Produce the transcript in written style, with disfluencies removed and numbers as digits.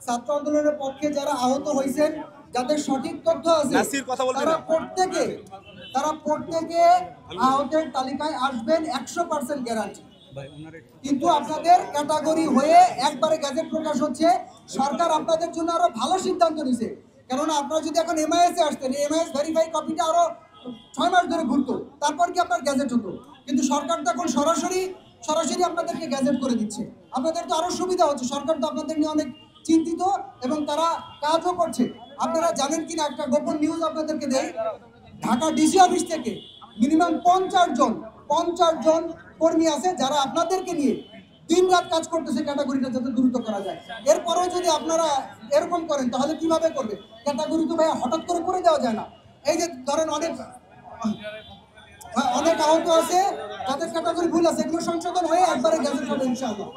ছাত্র আন্দোলনের পক্ষে যারা আহত হয়েছেন, যাদের সঠিক তথ্য আছে, তারা প্রত্যেকে আহতের তালিকায় আসবেন, 100% গ্যারান্টি। কিন্তু আপনাদের ক্যাটাগরি হয়ে একবারে গ্যাজেট প্রকাশ হচ্ছে। সরকার আপনাদের জন্য আরো ভালো সিদ্ধান্ত নিছে, কেননা আপনারা যদি এখন এমআইএস এ আসতেন, এমআইএস ভেরিফাই কপিটা আরো 6 মাস ধরে ঘুরতো, তারপর কি আপনার গ্যাজেট হতো। কিন্তু সরকার তো এখন সরাসরি আপনাদেরকে গ্যাজেট করে দিচ্ছে। আপনাদের তো আরো সুবিধা হচ্ছে। সরকার তো আপনাদের নিয়ে অনেক চিন্তিত এবং তারা কাজও করছে। আপনারা জানেন কিনা, একটা গোপন নিউজ আপনাদেরকে দেয়, ঢাকা ডিসি অফিস থেকে মিনিমাম 50 জন কর্মী আছে যারা আপনাদেরকে নিয়ে দিন রাত কাজ করতেছে ক্যাটাগরিটা যাতে দ্রুত করা যায়। এরপরেও যদি আপনারা এরকম করেন তাহলে কিভাবে করবে? ক্যাটাগরি তো ভাই হঠাৎ করে দেওয়া যায় না। এই যে ধরেন অনেক আহত আছে, যাদের ক্যাটাগরি ভুল আছে, এগুলো সংশোধন হয়ে একবারে গ্যাজেট হবে ইনশাআল্লাহ।